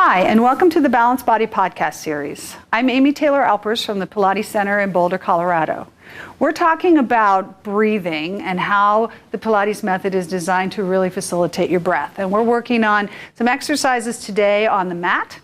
Hi, and welcome to the Balanced Body podcast series. I'm Amy Taylor Alpers from the Pilates Center in Boulder, Colorado. We're talking about breathing and how the Pilates method is designed to really facilitate your breath. And we're working on some exercises today on the mat,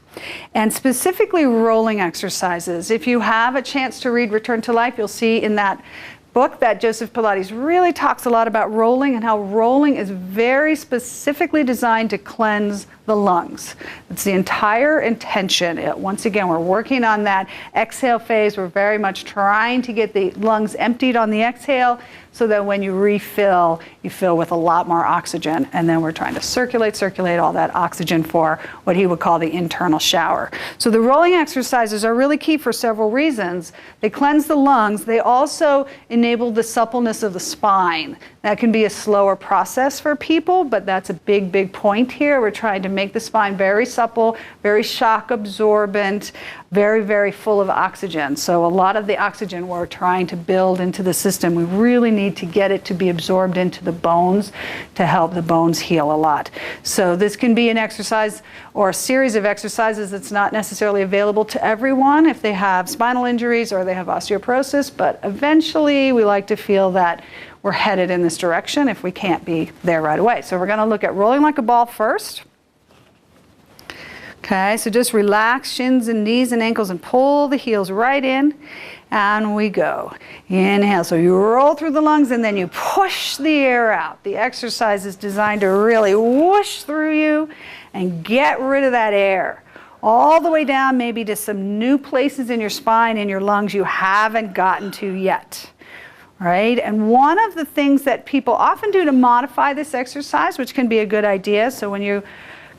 and specifically rolling exercises. If you have a chance to read Return to Life, you'll see in that book that Joseph Pilates really talks a lot about rolling and how rolling is very specifically designed to cleanse the lungs. It's the entire intention. Once again, we're working on that exhale phase. We're very much trying to get the lungs emptied on the exhale so that when you refill, you fill with a lot more oxygen. And then we're trying to circulate all that oxygen for what he would call the internal shower. So the rolling exercises are really key for several reasons. They cleanse the lungs. They also enable the suppleness of the spine. That can be a slower process for people, but that's a big, big point here. We're trying to make the spine very supple, very shock absorbent, very, very full of oxygen. So a lot of the oxygen we're trying to build into the system, we really need to get it to be absorbed into the bones to help the bones heal a lot. So this can be an exercise or a series of exercises that's not necessarily available to everyone if they have spinal injuries or they have osteoporosis, but eventually we like to feel that we're headed in this direction if we can't be there right away. So we're going to look at rolling like a ball first. Okay, so just relax shins and knees and ankles and pull the heels right in, and we go. Inhale, so you roll through the lungs and then you push the air out. The exercise is designed to really whoosh through you and get rid of that air. All the way down maybe to some new places in your spine and your lungs you haven't gotten to yet. Right? And one of the things that people often do to modify this exercise, which can be a good idea, so when you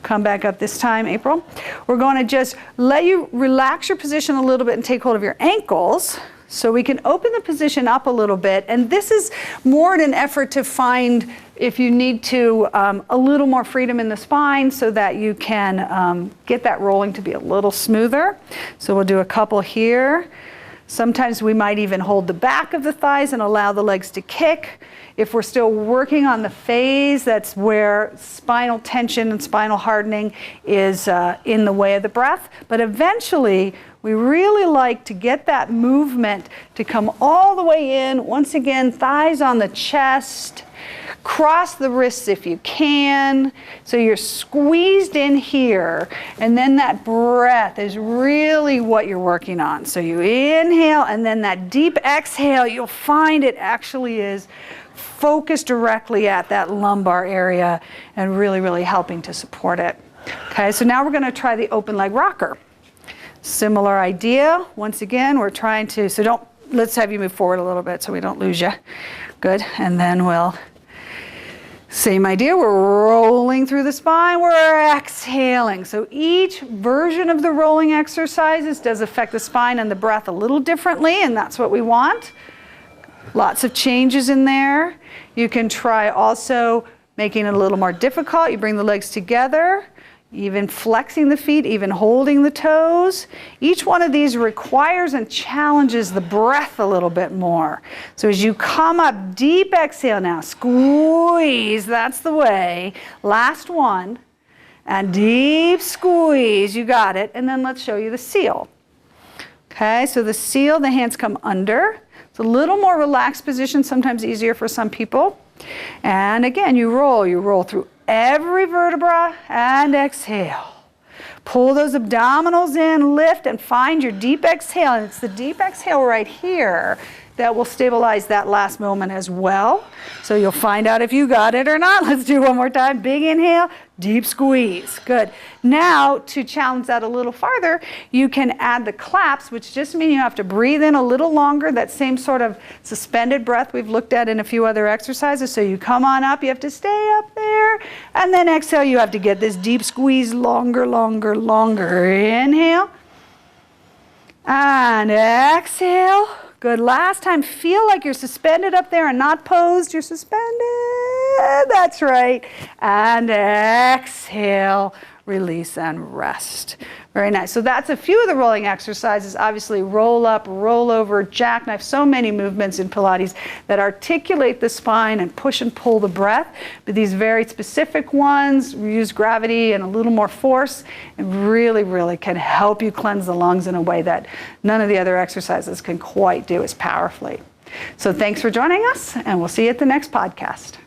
come back up this time, April, we're going to just let you relax your position a little bit and take hold of your ankles so we can open the position up a little bit. And this is more in an effort to find, if you need to, a little more freedom in the spine so that you can get that rolling to be a little smoother. So we'll do a couple here. Sometimes we might even hold the back of the thighs and allow the legs to kick. If we're still working on the phase, that's where spinal tension and spinal hardening is in the way of the breath. But eventually, we really like to get that movement to come all the way in. Once again, thighs on the chest. Cross the wrists if you can. So you're squeezed in here, and then that breath is really what you're working on. So you inhale, and then that deep exhale, you'll find it actually is focused directly at that lumbar area and really, really helping to support it. Okay, so now we're going to try the open leg rocker. Similar idea. Once again, we're trying to, let's have you move forward a little bit so we don't lose you. Good, and then same idea, we're rolling through the spine, we're exhaling. So each version of the rolling exercises does affect the spine and the breath a little differently, and that's what we want. Lots of changes in there. You can try also making it a little more difficult. You bring the legs together, even flexing the feet, even holding the toes. Each one of these requires and challenges the breath a little bit more. So as you come up, deep exhale now, squeeze, that's the way. Last one, and deep squeeze, you got it. And then let's show you the seal. Okay, so the seal, the hands come under. It's a little more relaxed position, sometimes easier for some people. And again, you roll through every vertebra and exhale. Pull those abdominals in, lift, and find your deep exhale. And it's the deep exhale right here that will stabilize that last moment as well. So you'll find out if you got it or not. Let's do one more time. Big inhale, deep squeeze. Good. Now, to challenge that a little farther, you can add the claps, which just mean you have to breathe in a little longer, that same sort of suspended breath we've looked at in a few other exercises. So you come on up, you have to stay up there, and then exhale, you have to get this deep squeeze longer, longer, longer. Inhale, and exhale. Good. Last time, feel like you're suspended up there and not posed. You're suspended. That's right. And exhale. release, and rest. Very nice. So that's a few of the rolling exercises. Obviously, roll up, roll over, jackknife, so many movements in Pilates that articulate the spine and push and pull the breath. But these very specific ones use gravity and a little more force and really, really can help you cleanse the lungs in a way that none of the other exercises can quite do as powerfully. So thanks for joining us, and we'll see you at the next podcast.